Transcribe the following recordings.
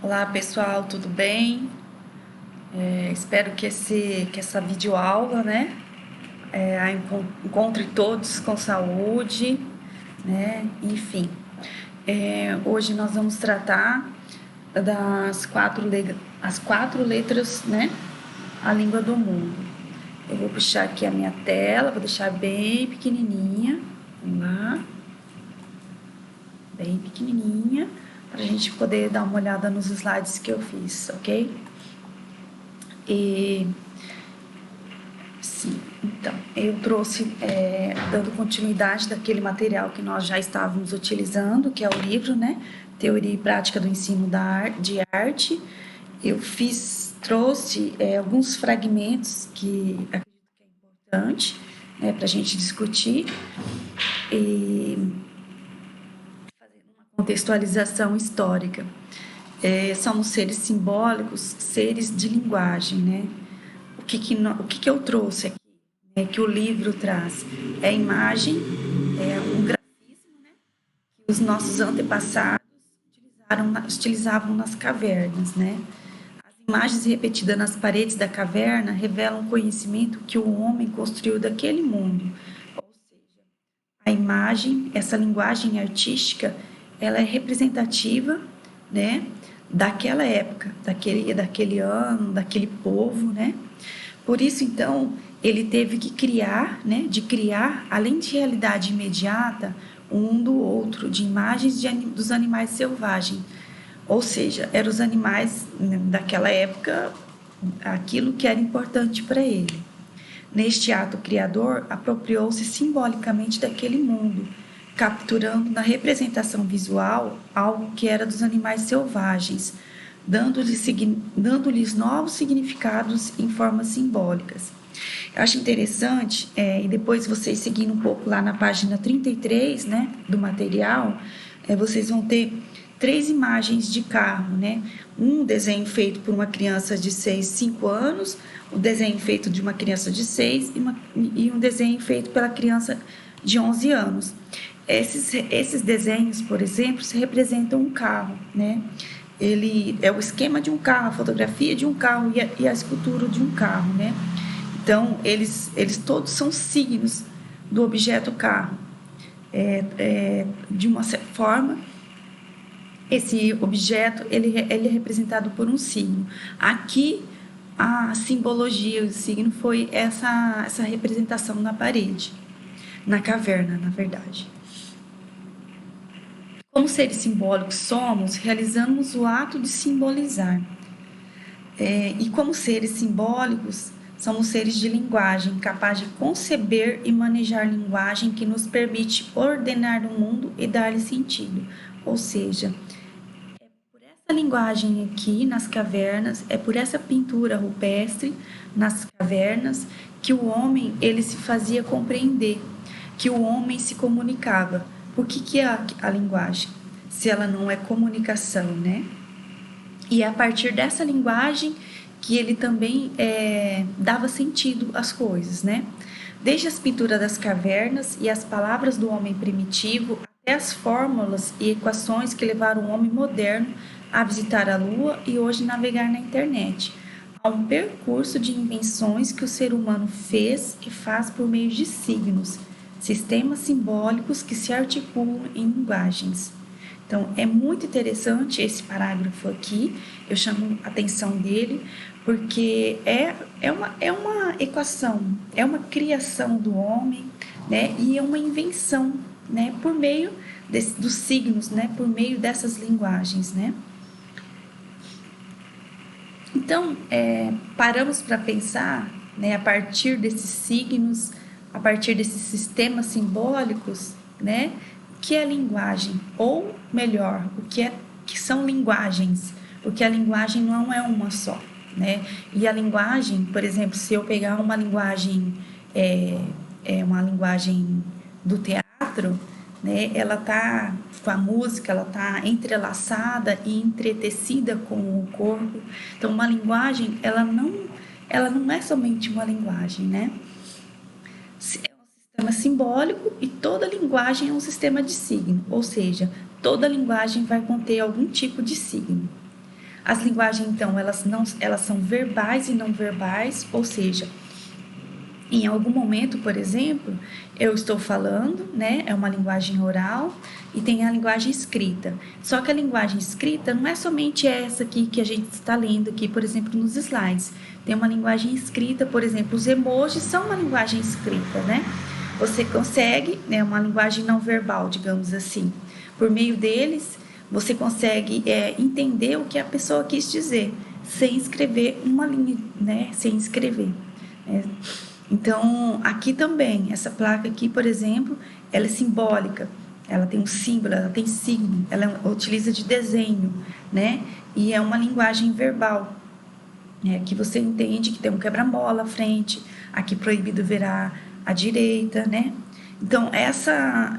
Olá pessoal, tudo bem? Espero que essa videoaula, né, encontre todos com saúde, né? Enfim, hoje nós vamos tratar as quatro letras, né, a língua do mundo. Eu vou puxar aqui a minha tela, vou deixar bem pequenininha, vamos lá, bem pequenininha, para a gente poder dar uma olhada nos slides que eu fiz, ok? E sim, então, eu trouxe, dando continuidade daquele material que nós já estávamos utilizando, que é o livro, né? Teoria e Prática do Ensino de Arte. Eu trouxe alguns fragmentos que acredito que é importante, né, para a gente discutir e fazer uma contextualização histórica. Somos seres simbólicos, seres de linguagem, né? O que eu trouxe aqui, né, que o livro traz? É a imagem, um grafismo, né, que os nossos antepassados utilizavam nas cavernas, né? As imagens repetidas nas paredes da caverna revelam o conhecimento que o homem construiu daquele mundo. Ou seja, a imagem, essa linguagem artística, ela é representativa, né, daquela época, daquele ano, daquele povo, né? Por isso, então, ele teve que criar, né, de criar, além de realidade imediata, um do outro, de imagens dos animais selvagens. Ou seja, eram os animais, né, daquela época, aquilo que era importante para ele. Neste ato criador, apropriou-se simbolicamente daquele mundo, capturando na representação visual algo que era dos animais selvagens, dando-lhes novos significados em formas simbólicas. Eu acho interessante, e depois vocês seguindo um pouco lá na página 33, né, do material, vocês vão ter três imagens de carro, né? Um desenho feito por uma criança de 6, 5 anos, um desenho feito de uma criança de 6 e um desenho feito pela criança de 11 anos. Esses desenhos, por exemplo, se representam um carro, né? Ele é o esquema de um carro, a fotografia de um carro e a escultura de um carro, né? Então, eles todos são signos do objeto carro. De uma certa forma, esse objeto ele é representado por um signo. Aqui, a simbologia, o signo foi essa representação na parede, na caverna, na verdade. Como seres simbólicos somos, realizamos o ato de simbolizar. E como seres simbólicos, somos seres de linguagem, capazes de conceber e manejar linguagem que nos permite ordenar o mundo e dar-lhe sentido. Ou seja, é por essa linguagem aqui nas cavernas, é por essa pintura rupestre nas cavernas que o homem ele se fazia compreender, que o homem se comunicava. Por que é a linguagem? Se ela não é comunicação, né? E é a partir dessa linguagem que ele também dava sentido às coisas, né? Desde as pinturas das cavernas e as palavras do homem primitivo, até as fórmulas e equações que levaram o homem moderno a visitar a Lua e hoje navegar na internet. Há um percurso de invenções que o ser humano fez e faz por meio de signos, sistemas simbólicos que se articulam em linguagens. Então, é muito interessante esse parágrafo aqui, eu chamo a atenção dele, porque é uma equação, é uma criação do homem, né? E é uma invenção, né? Por meio dos signos, né? Por meio dessas linguagens, né? Então, paramos para pensar, né? A partir desses signos, a partir desses sistemas simbólicos, né? Que é linguagem, ou melhor, que são linguagens, porque a linguagem não é uma só, né? E a linguagem, por exemplo, se eu pegar uma linguagem, uma linguagem do teatro, né? Ela tá com a música, ela tá entrelaçada e entretecida com o corpo. Então, uma linguagem, ela não é somente uma linguagem, né? Sistema simbólico e toda linguagem é um sistema de signo, ou seja, toda linguagem vai conter algum tipo de signo. As linguagens, então, elas são verbais e não verbais, ou seja, em algum momento, por exemplo, eu estou falando, né? É uma linguagem oral e tem a linguagem escrita. Só que a linguagem escrita não é somente essa aqui que a gente está lendo aqui, por exemplo, nos slides. Tem uma linguagem escrita, por exemplo, os emojis são uma linguagem escrita, né? Você consegue, né? Uma linguagem não verbal, digamos assim. Por meio deles, você consegue entender o que a pessoa quis dizer, sem escrever uma linha, né? Sem escrever, né? Então, aqui também, essa placa aqui, por exemplo, ela é simbólica, ela tem um símbolo, ela tem signo, ela utiliza de desenho, né? E é uma linguagem verbal, né? Aqui você entende que tem um quebra-mola à frente, aqui proibido virar à direita, né? Então, essa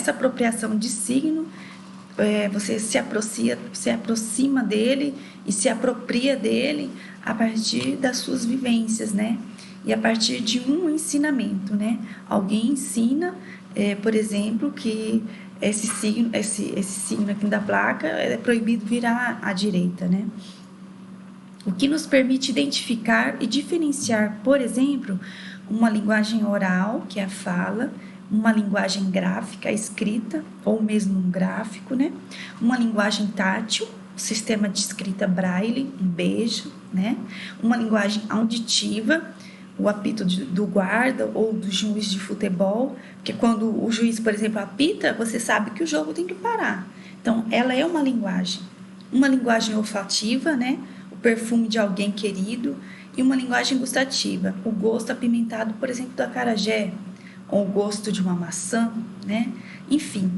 apropriação de signo, você se aproxima dele e se apropria dele a partir das suas vivências, né? E a partir de um ensinamento, né? Alguém ensina, por exemplo, que esse signo aqui da placa é proibido virar à direita, né? O que nos permite identificar e diferenciar, por exemplo, uma linguagem oral, que é a fala, uma linguagem gráfica, a escrita, ou mesmo um gráfico, né? Uma linguagem tátil, sistema de escrita braille, um beijo, né? Uma linguagem auditiva, o apito do guarda ou do juiz de futebol, porque quando o juiz, por exemplo, apita, você sabe que o jogo tem que parar. Então, ela é uma linguagem olfativa, né? O perfume de alguém querido, e uma linguagem gustativa, o gosto apimentado, por exemplo, do acarajé, ou o gosto de uma maçã, né? Enfim,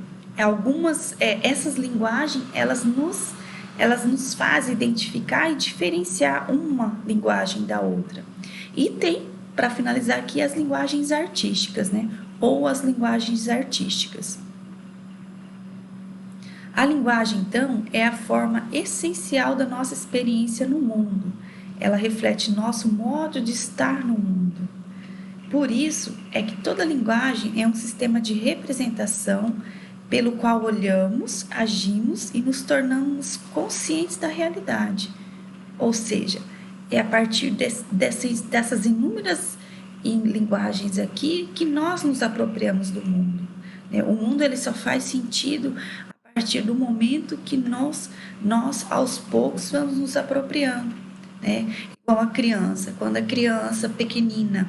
essas linguagens, elas nos fazem identificar e diferenciar uma linguagem da outra. E tem, para finalizar aqui, as linguagens artísticas, né? Ou as linguagens artísticas. A linguagem, então, é a forma essencial da nossa experiência no mundo. Ela reflete nosso modo de estar no mundo. Por isso, é que toda linguagem é um sistema de representação pelo qual olhamos, agimos e nos tornamos conscientes da realidade. Ou seja, é a partir dessas inúmeras linguagens aqui que nós nos apropriamos do mundo. O mundo ele só faz sentido a partir do momento que nós aos poucos vamos nos apropriando, né? Igual a criança, quando a criança pequenina,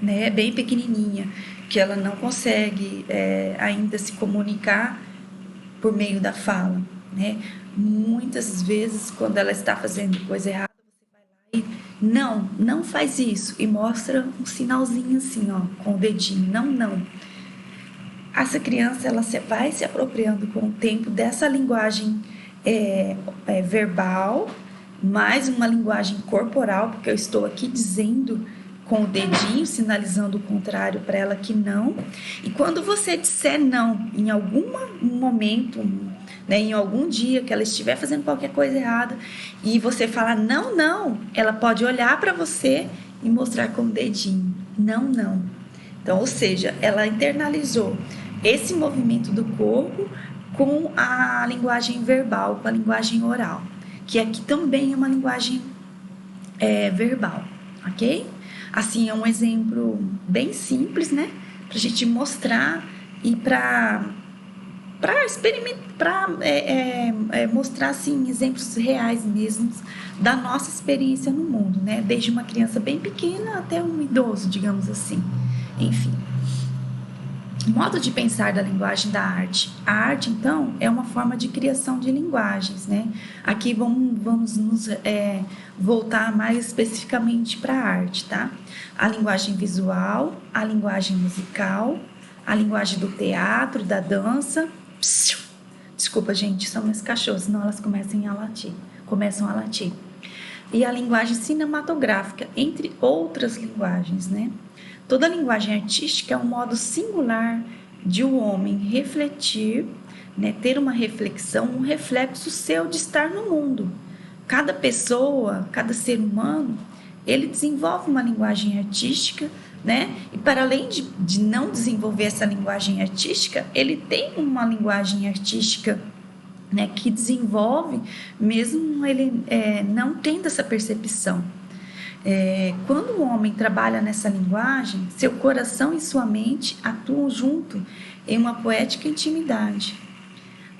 né, bem pequenininha, que ela não consegue ainda se comunicar por meio da fala, né? Muitas vezes, quando ela está fazendo coisa errada, você vai lá e não faz isso, e mostra um sinalzinho assim, ó, com o dedinho, não. Essa criança, ela vai se apropriando com o tempo dessa linguagem verbal, mais uma linguagem corporal, porque eu estou aqui dizendo com o dedinho, sinalizando o contrário para ela que não. E quando você disser não em algum momento, né, em algum dia que ela estiver fazendo qualquer coisa errada, e você falar não, ela pode olhar para você e mostrar com o dedinho, não. Então, ou seja, ela internalizou esse movimento do corpo com a linguagem verbal, com a linguagem oral, que aqui também é uma linguagem verbal, ok? Assim, é um exemplo bem simples, né? Para a gente mostrar e para experimentar, para mostrar, assim, exemplos reais mesmo da nossa experiência no mundo, né? Desde uma criança bem pequena até um idoso, digamos assim. Enfim. Modo de pensar da linguagem da arte. A arte, então, é uma forma de criação de linguagens, né? Aqui vamos nos voltar mais especificamente para a arte, tá? A linguagem visual, a linguagem musical, a linguagem do teatro, da dança. Desculpa, gente, são meus cachorros, senão elas começam a latir. E a linguagem cinematográfica, entre outras linguagens, né? Toda linguagem artística é um modo singular de o homem refletir, né, ter uma reflexão, um reflexo seu de estar no mundo. Cada pessoa, cada ser humano, ele desenvolve uma linguagem artística, né? E para além de não desenvolver essa linguagem artística, ele tem uma linguagem artística né, que desenvolve, mesmo ele não tendo essa percepção. Quando o homem trabalha nessa linguagem, seu coração e sua mente atuam junto em uma poética intimidade.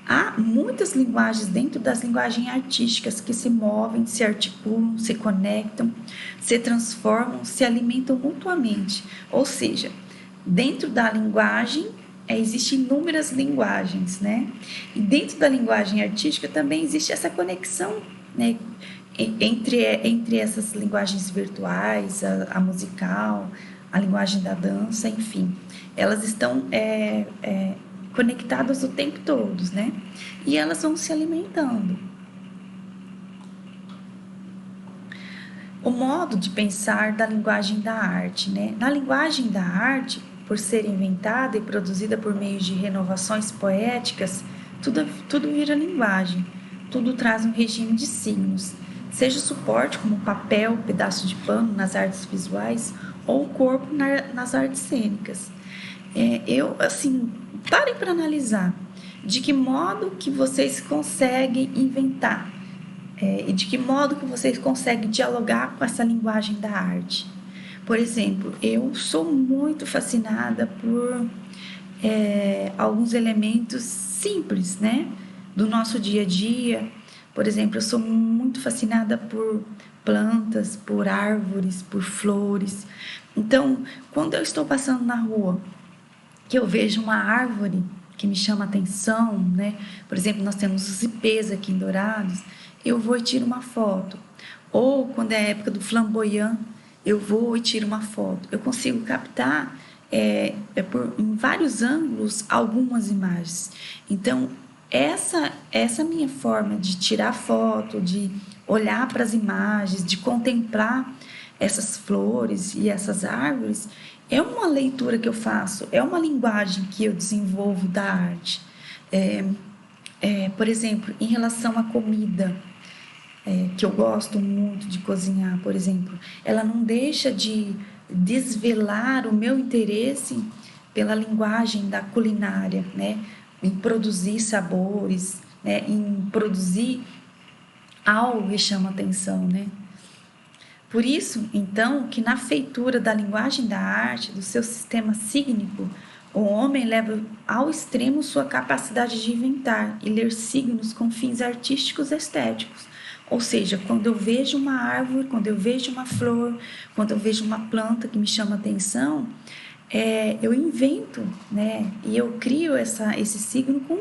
Há muitas linguagens dentro das linguagens artísticas que se movem, se articulam, se conectam, se transformam, se alimentam mutuamente. Ou seja, dentro da linguagem existem inúmeras linguagens, né? E dentro da linguagem artística também existe essa conexão, né? Entre essas linguagens virtuais, a musical, a linguagem da dança, enfim. Elas estão conectadas o tempo todo, né? E elas vão se alimentando. O modo de pensar da linguagem da arte, né? Na linguagem da arte, por ser inventada e produzida por meio de renovações poéticas, tudo vira linguagem, tudo traz um regime de signos, seja o suporte como papel, pedaço de pano nas artes visuais ou o corpo nas artes cênicas. Parem para analisar de que modo que vocês conseguem inventar e de que modo que vocês conseguem dialogar com essa linguagem da arte. Por exemplo, eu sou muito fascinada por alguns elementos simples, né, do nosso dia a dia. Por exemplo, eu sou muito fascinada por plantas, por árvores, por flores. Então, quando eu estou passando na rua, que eu vejo uma árvore que me chama a atenção, né? Por exemplo, nós temos os ipês aqui em Dourados, eu vou e tiro uma foto. Ou quando é a época do flamboyant, eu vou e tiro uma foto. Eu consigo captar em vários ângulos algumas imagens. Então, essa minha forma de tirar foto, de olhar para as imagens, de contemplar essas flores e essas árvores, é uma leitura que eu faço, é uma linguagem que eu desenvolvo da arte. Por exemplo, em relação à comida, que eu gosto muito de cozinhar, por exemplo, ela não deixa de desvelar o meu interesse pela linguagem da culinária, né? Em produzir sabores, né? Em produzir algo que chama atenção, né? Por isso, então, que na feitura da linguagem da arte, do seu sistema sígnico, o homem leva ao extremo sua capacidade de inventar e ler signos com fins artísticos e estéticos. Ou seja, quando eu vejo uma árvore, quando eu vejo uma flor, quando eu vejo uma planta que me chama atenção, eu invento, né? E eu crio esse signo com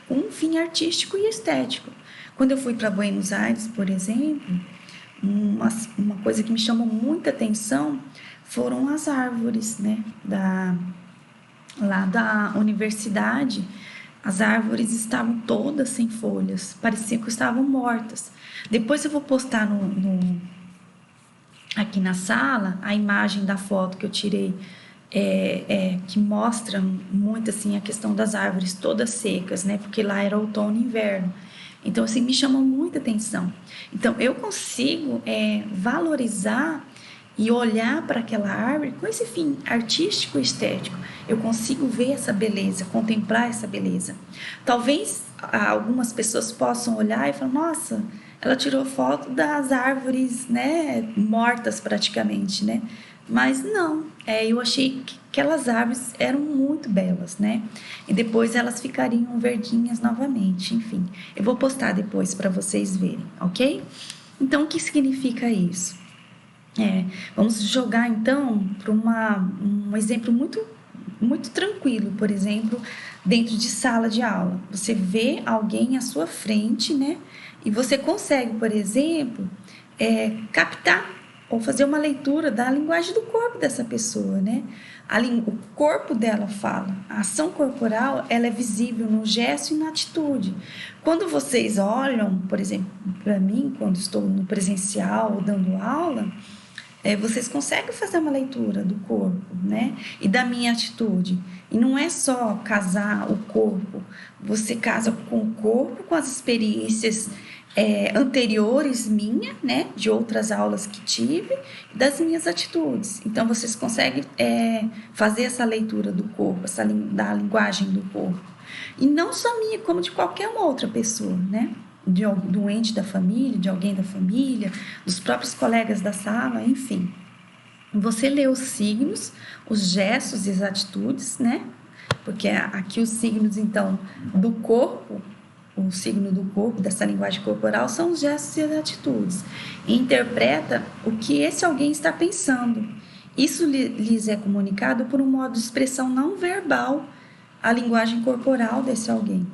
um fim artístico e estético. Quando eu fui para Buenos Aires, por exemplo, uma coisa que me chamou muita atenção foram as árvores, né? Lá da universidade, as árvores estavam todas sem folhas, parecia que estavam mortas. Depois eu vou postar aqui na sala a imagem da foto que eu tirei, que mostra muito assim a questão das árvores todas secas, né? Porque lá era outono e inverno. Então, assim, me chamou muita atenção. Então, eu consigo valorizar e olhar para aquela árvore com esse fim artístico e estético. Eu consigo ver essa beleza, contemplar essa beleza. Talvez algumas pessoas possam olhar e falar, nossa, ela tirou foto das árvores, né, mortas praticamente, né? Mas não, eu achei que aquelas árvores eram muito belas, né? E depois elas ficariam verdinhas novamente, enfim. Eu vou postar depois para vocês verem, ok? Então, o que significa isso? Vamos jogar, então, para um exemplo muito, muito tranquilo, por exemplo, dentro de sala de aula. Você vê alguém à sua frente, né? E você consegue, por exemplo, captar ou fazer uma leitura da linguagem do corpo dessa pessoa, né? O corpo dela fala, a ação corporal, ela é visível no gesto e na atitude. Quando vocês olham, por exemplo, para mim, quando estou no presencial dando aula, vocês conseguem fazer uma leitura do corpo, né? E da minha atitude. E não é só casar o corpo, você casa com o corpo, com as experiências anteriores minha, né, de outras aulas que tive, das minhas atitudes. Então, vocês conseguem fazer essa leitura do corpo, da linguagem do corpo. E não só minha, como de qualquer uma outra pessoa, né? Do ente da família, de alguém da família, dos próprios colegas da sala, enfim. Você lê os signos, os gestos e as atitudes, né? Porque aqui os signos, então, do corpo, o signo do corpo, dessa linguagem corporal, são os gestos e as atitudes. E interpreta o que esse alguém está pensando. Isso lhes é comunicado por um modo de expressão não verbal, a linguagem corporal desse alguém.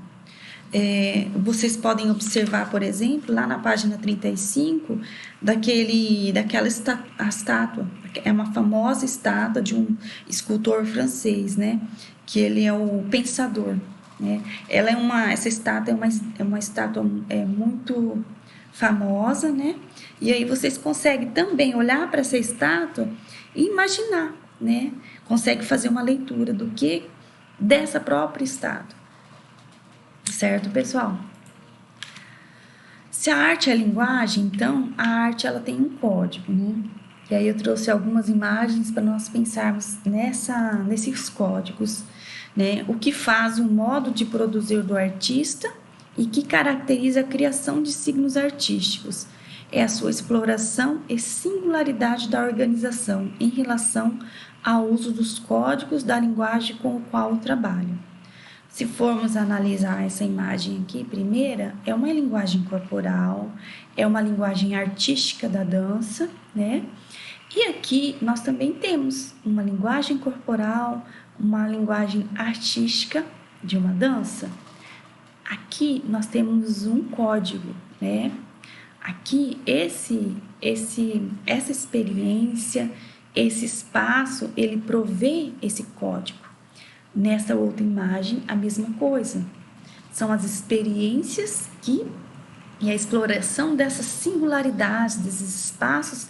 Vocês podem observar, por exemplo, lá na página 35, daquela estátua. É uma famosa estátua de um escultor francês, né? Que ele é o pensador. Né? Essa estátua é uma estátua muito famosa, né? E aí vocês conseguem também olhar para essa estátua e imaginar, né? Consegue fazer uma leitura do que dessa própria estátua. Certo, pessoal? Se a arte é a linguagem, então a arte ela tem um código, né? E aí eu trouxe algumas imagens para nós pensarmos nesses códigos, né? O que faz o modo de produzir do artista e que caracteriza a criação de signos artísticos. É a sua exploração e singularidade da organização em relação ao uso dos códigos da linguagem com o qual trabalha. Se formos analisar essa imagem aqui, primeira, é uma linguagem corporal, é uma linguagem artística da dança, né? E aqui nós também temos uma linguagem corporal, uma linguagem artística de uma dança. Aqui nós temos um código, né? Aqui essa experiência, esse espaço, ele provê esse código. Nessa outra imagem, a mesma coisa. São as experiências e a exploração dessas singularidades, desses espaços,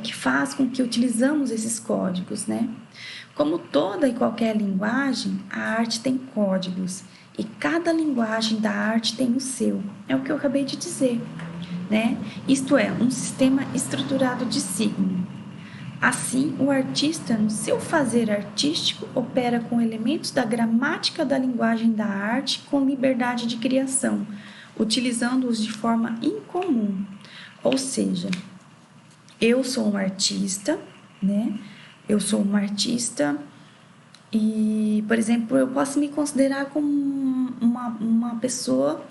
que faz com que utilizamos esses códigos, né? Como toda e qualquer linguagem, a arte tem códigos. E cada linguagem da arte tem o seu. É o que eu acabei de dizer, né? Isto é, um sistema estruturado de signo. Assim, o artista, no seu fazer artístico, opera com elementos da gramática da linguagem da arte com liberdade de criação, utilizando-os de forma incomum. Ou seja, eu sou um artista, né? Eu sou uma artista e, por exemplo, eu posso me considerar como uma pessoa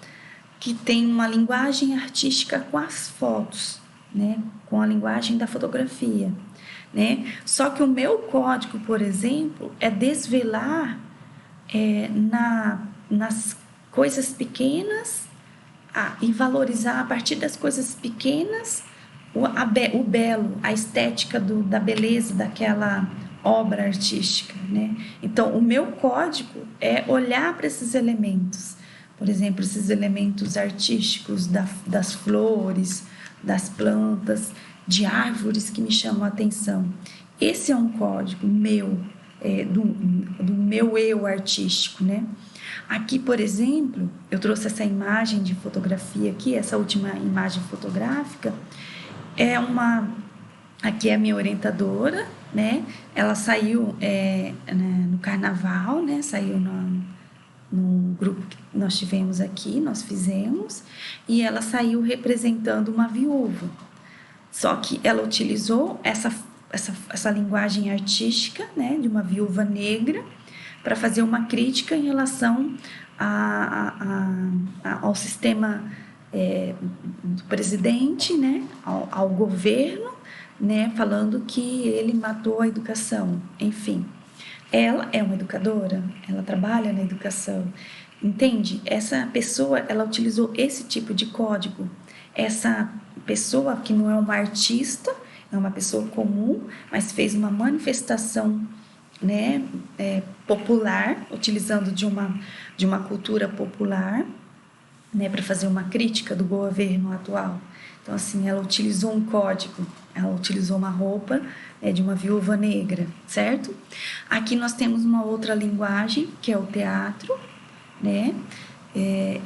que tem uma linguagem artística com as fotos, né? Com a linguagem da fotografia. Né? Só que o meu código, por exemplo, é desvelar nas coisas pequenas e valorizar a partir das coisas pequenas o belo, a estética da beleza daquela obra artística. Né? Então, o meu código é olhar para esses elementos, por exemplo, esses elementos artísticos das flores, das plantas, de árvores que me chamam a atenção. Esse é um código meu, do meu eu artístico, né? Aqui, por exemplo, eu trouxe essa imagem de fotografia aqui, essa última imagem fotográfica, aqui é a minha orientadora, né? Ela saiu no carnaval, né? Saiu no grupo que nós tivemos aqui, nós fizemos, e ela saiu representando uma viúva. Só que ela utilizou essa linguagem artística, né, de uma viúva negra, para fazer uma crítica em relação ao sistema do presidente, né, ao governo, né, falando que ele matou a educação. Enfim, ela é uma educadora, ela trabalha na educação. Entende? Essa pessoa, ela utilizou esse tipo de código. Essa pessoa que não é uma artista, é uma pessoa comum, mas fez uma manifestação, né, popular, utilizando de uma cultura popular, né, para fazer uma crítica do governo atual. Então, assim, ela utilizou um código, ela utilizou uma roupa de uma viúva negra, certo? Aqui nós temos uma outra linguagem, que é o teatro, né?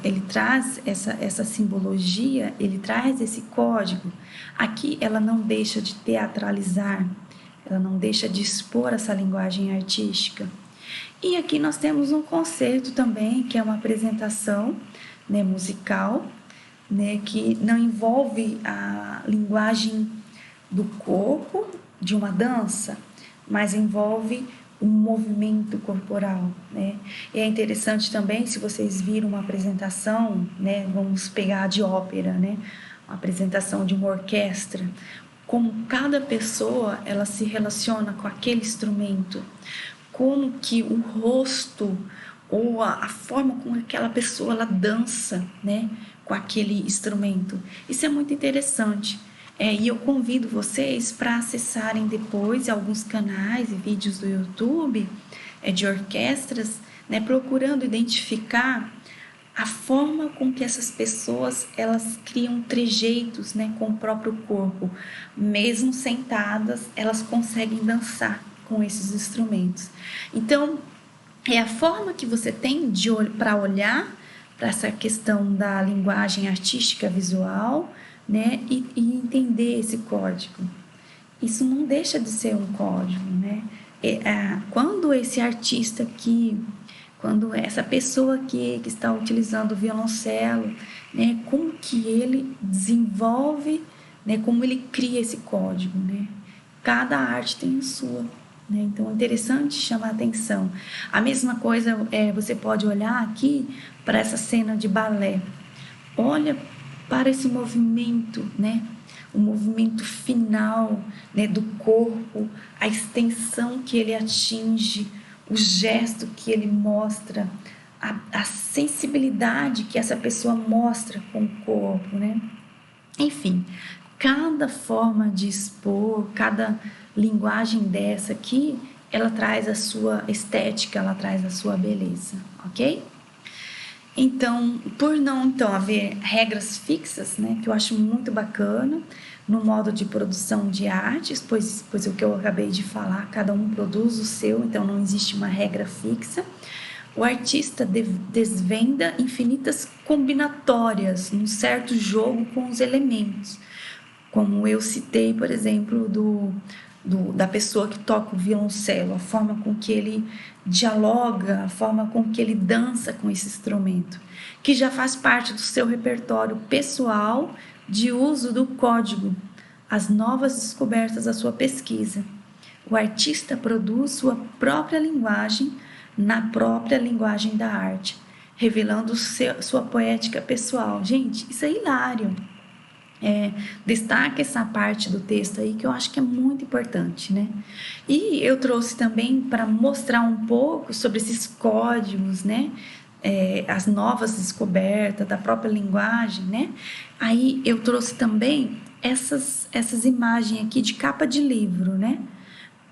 Ele traz essa simbologia, ele traz esse código. Aqui ela não deixa de teatralizar, ela não deixa de expor essa linguagem artística. E aqui nós temos um concerto também, que é uma apresentação, né, musical, né, que não envolve a linguagem do corpo de uma dança, mas envolve um movimento corporal, né? E é interessante também, se vocês viram uma apresentação, né, vamos pegar de ópera, né, uma apresentação de uma orquestra, como cada pessoa ela se relaciona com aquele instrumento, como que o rosto ou a forma como aquela pessoa ela dança, né, com aquele instrumento. Isso é muito interessante. E eu convido vocês para acessarem depois alguns canais e vídeos do YouTube de orquestras, né, procurando identificar a forma com que essas pessoas elas criam trejeitos, né, com o próprio corpo. Mesmo sentadas, elas conseguem dançar com esses instrumentos. Então, é a forma que você tem para olhar para essa questão da linguagem artística visual, né, e entender esse código. Isso não deixa de ser um código, né? Quando esse artista aqui, quando essa pessoa aqui que está utilizando o violoncelo, né, como que ele desenvolve, né, como ele cria esse código, né? Cada arte tem a sua, né? Então é interessante chamar a atenção. A mesma coisa você pode olhar aqui para essa cena de balé. Olha para esse movimento, né? O movimento final, né, do corpo, a extensão que ele atinge, o gesto que ele mostra, a sensibilidade que essa pessoa mostra com o corpo, né? Enfim, cada forma de expor, cada linguagem dessa aqui, ela traz a sua estética, ela traz a sua beleza, ok? Então, por não haver regras fixas, né, que eu acho muito bacana no modo de produção de artes, pois o que eu acabei de falar, cada um produz o seu, então não existe uma regra fixa. O artista desvenda infinitas combinatórias num certo jogo com os elementos, como eu citei, por exemplo, da pessoa que toca o violoncelo, a forma com que ele dialoga, a forma com que ele dança com esse instrumento, que já faz parte do seu repertório pessoal de uso do código, as novas descobertas da sua pesquisa. O artista produz sua própria linguagem na própria linguagem da arte, revelando sua poética pessoal. Gente, isso é hilário. Destaque essa parte do texto aí que eu acho que é muito importante, né? E eu trouxe também para mostrar um pouco sobre esses códigos, né? As novas descobertas da própria linguagem, né? Aí eu trouxe também essas imagens aqui de capa de livro, né?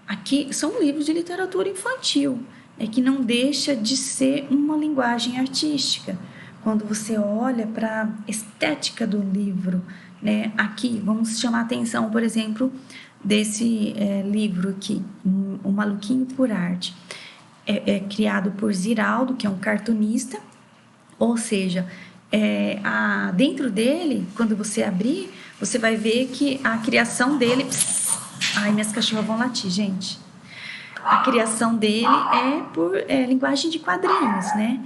Aqui são livros de literatura infantil, que não deixa de ser uma linguagem artística. Quando você olha para a estética do livro, né? Aqui, vamos chamar a atenção, por exemplo, desse livro aqui, O Maluquinho por Arte. É criado por Ziraldo, que é um cartunista, ou seja, dentro dele, quando você abrir, você vai ver que a criação dele... Ai, minhas cachorras vão latir, gente. A criação dele é por linguagem de quadrinhos, né?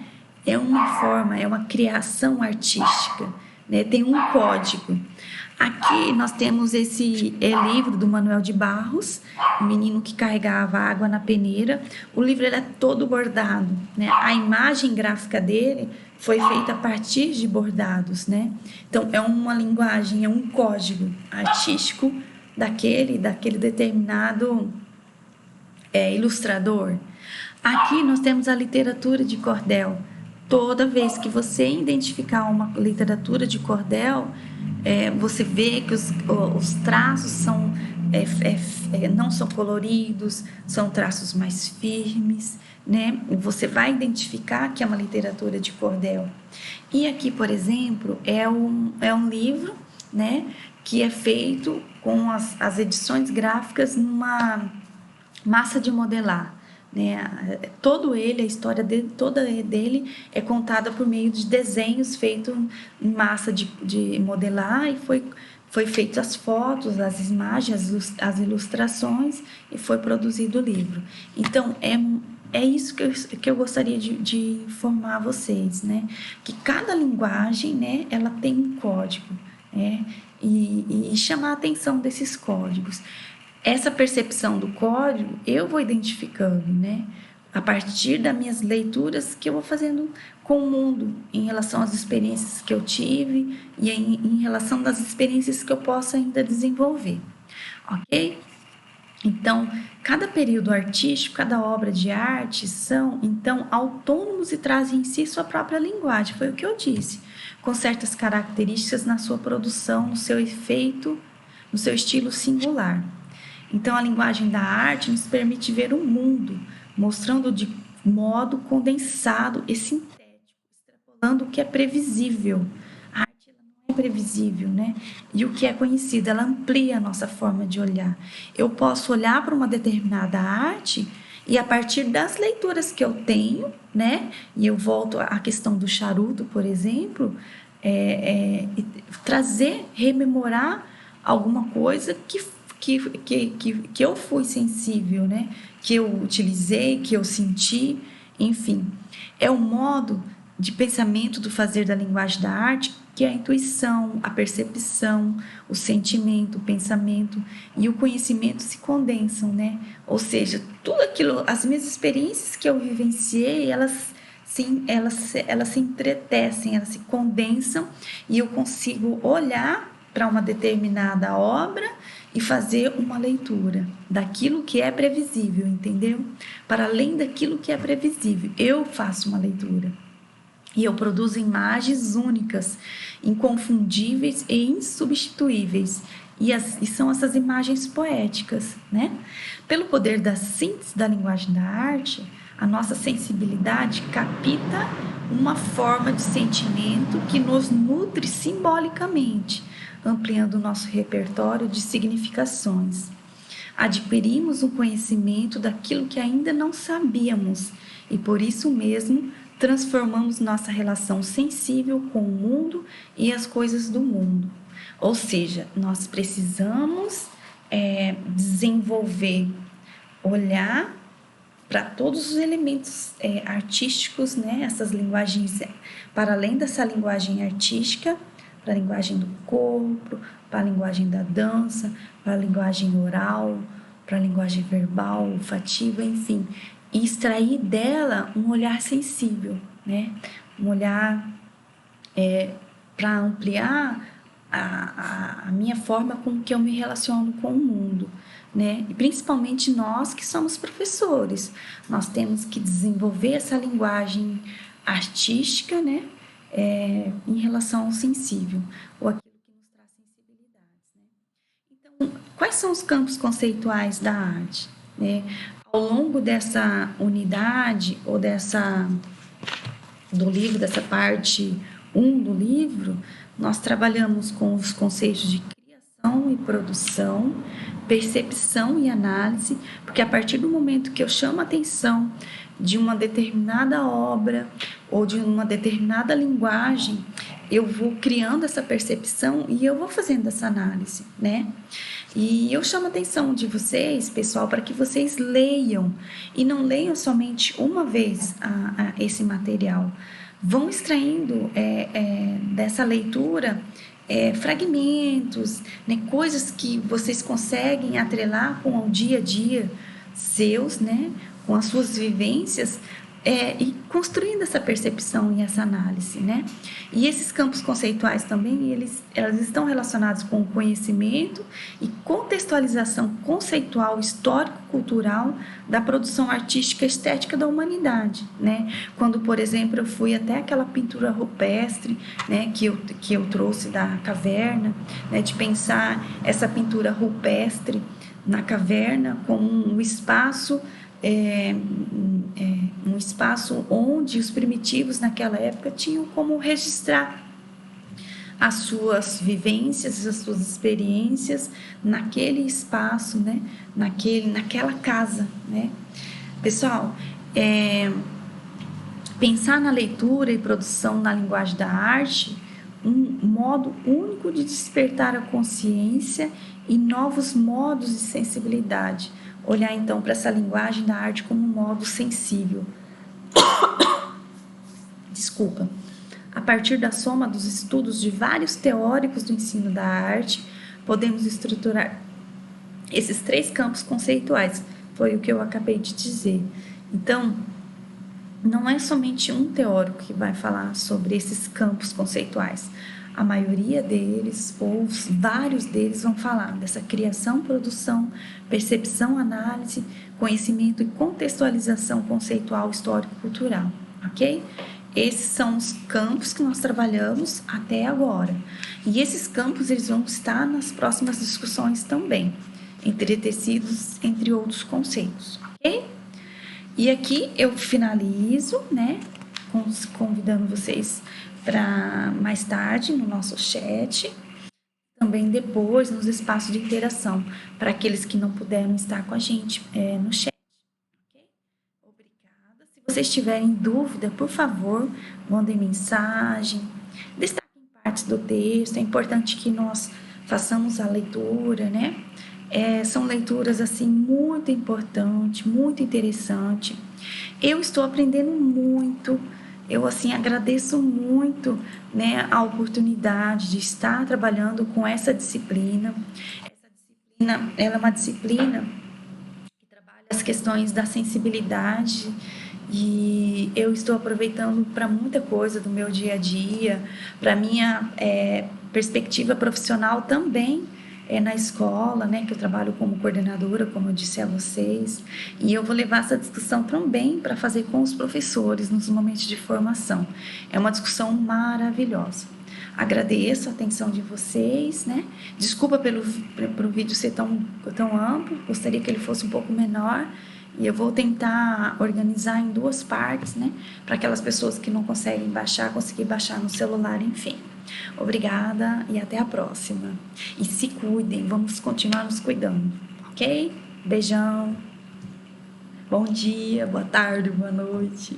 É uma forma, é uma criação artística, né? Tem um código. Aqui nós temos esse livro do Manuel de Barros, o menino que carregava água na peneira. O livro ele é todo bordado, né? A imagem gráfica dele foi feita a partir de bordados, né? Então é uma linguagem, é um código artístico daquele determinado ilustrador. Aqui nós temos a literatura de cordel. Toda vez que você identificar uma literatura de cordel, você vê que os traços não são coloridos, são traços mais firmes, né? Você vai identificar que é uma literatura de cordel. E aqui, por exemplo, é um livro, né, que é feito com as edições gráficas numa massa de modelar. Né? A história dele, toda dele é contada por meio de desenhos feitos em massa de modelar e foi feito as fotos, as imagens, as ilustrações e foi produzido o livro. Então, é isso que eu gostaria de informar vocês, né? Que cada linguagem, né, ela tem um código, né? E chamar a atenção desses códigos. Essa percepção do código eu vou identificando, né? A partir das minhas leituras que eu vou fazendo com o mundo, em relação às experiências que eu tive e em relação das experiências que eu possa ainda desenvolver, ok? Então, cada período artístico, cada obra de arte são, então, autônomos e trazem em si sua própria linguagem, foi o que eu disse, com certas características na sua produção, no seu efeito, no seu estilo singular. Então, a linguagem da arte nos permite ver o mundo, mostrando de modo condensado e sintético, extrapolando o que é previsível. A arte ela não é previsível, né? E o que é conhecido, ela amplia a nossa forma de olhar. Eu posso olhar para uma determinada arte e a partir das leituras que eu tenho, né? E eu volto à questão do charuto, por exemplo, trazer, rememorar alguma coisa que eu fui sensível, né? Que eu utilizei, que eu senti, enfim. É o modo de pensamento do fazer da linguagem da arte que é a intuição, a percepção, o sentimento, o pensamento e o conhecimento se condensam, né? Ou seja, tudo aquilo, as minhas experiências que eu vivenciei, elas se entretecem, elas se condensam e eu consigo olhar para uma determinada obra e fazer uma leitura daquilo que é previsível, entendeu? Para além daquilo que é previsível, eu faço uma leitura. E eu produzo imagens únicas, inconfundíveis e insubstituíveis. E são essas imagens poéticas, né? Pelo poder da síntese da linguagem da arte, a nossa sensibilidade capta uma forma de sentimento que nos nutre simbolicamente, ampliando o nosso repertório de significações. Adquirimos um conhecimento daquilo que ainda não sabíamos e, por isso mesmo, transformamos nossa relação sensível com o mundo e as coisas do mundo. Ou seja, nós precisamos desenvolver, olhar para todos os elementos artísticos, né? Essas linguagens, para além dessa linguagem artística, para a linguagem do corpo, para a linguagem da dança, para a linguagem oral, para a linguagem verbal, olfativa, enfim, e extrair dela um olhar sensível, né? Um olhar para ampliar a minha forma com que eu me relaciono com o mundo, né? E principalmente nós que somos professores, nós temos que desenvolver essa linguagem artística, né? Em relação ao sensível, ou aquilo que nos traz sensibilidades, né? Então, quais são os campos conceituais da arte, né? Ao longo dessa unidade ou do livro, dessa parte 1 do livro, nós trabalhamos com os conceitos de criação e produção, percepção e análise, porque a partir do momento que eu chamo a atenção de uma determinada obra ou de uma determinada linguagem, eu vou criando essa percepção e eu vou fazendo essa análise, né? E eu chamo a atenção de vocês, pessoal, para que vocês leiam e não leiam somente uma vez esse material. Vão extraindo dessa leitura fragmentos, né, coisas que vocês conseguem atrelar com o dia a dia seus, né, com as suas vivências, e construindo essa percepção e essa análise, né? E esses campos conceituais também, eles estão relacionados com o conhecimento e contextualização conceitual, histórico-cultural da produção artística e estética da humanidade, né? Quando, por exemplo, eu fui até aquela pintura rupestre, né, que eu trouxe da caverna, né, de pensar essa pintura rupestre na caverna como um espaço um espaço onde os primitivos naquela época tinham como registrar as suas vivências, as suas experiências naquele espaço, né? Naquela casa, né? Pessoal, pensar na leitura e produção na linguagem da arte, um modo único de despertar a consciência e novos modos de sensibilidade. olhar então para essa linguagem da arte como um modo sensível. Desculpa. A partir da soma dos estudos de vários teóricos do ensino da arte, podemos estruturar esses 3 campos conceituais. Foi o que eu acabei de dizer. Então, não é somente um teórico que vai falar sobre esses campos conceituais. A maioria deles, ou vários deles, vão falar dessa criação, produção, percepção, análise, conhecimento e contextualização conceitual, histórico-cultural, ok? Esses são os campos que nós trabalhamos até agora. E esses campos eles vão estar nas próximas discussões também, entretecidos entre outros conceitos, ok? E aqui eu finalizo, né, convidando vocês para mais tarde no nosso chat, também depois nos espaços de interação, para aqueles que não puderam estar com a gente no chat. Okay? Obrigada. Se vocês tiverem dúvida, por favor, mandem mensagem, destaquem partes do texto. É importante que nós façamos a leitura, né? São leituras assim muito importantes, muito interessantes. Eu estou aprendendo muito. Eu assim agradeço muito, né, a oportunidade de estar trabalhando com essa disciplina. Essa disciplina, ela é uma disciplina que trabalha as questões da sensibilidade e eu estou aproveitando para muita coisa do meu dia a dia, para minha perspectiva profissional também. Na escola, né, que eu trabalho como coordenadora, como eu disse a vocês, e eu vou levar essa discussão também para fazer com os professores nos momentos de formação. É uma discussão maravilhosa. Agradeço a atenção de vocês, né? Desculpa pelo vídeo ser tão amplo, gostaria que ele fosse um pouco menor, e eu vou tentar organizar em 2 partes, né, para aquelas pessoas que não conseguem baixar, conseguir baixar no celular, enfim. Obrigada e até a próxima. E se cuidem, vamos continuar nos cuidando, ok? Beijão. Bom dia, boa tarde, boa noite.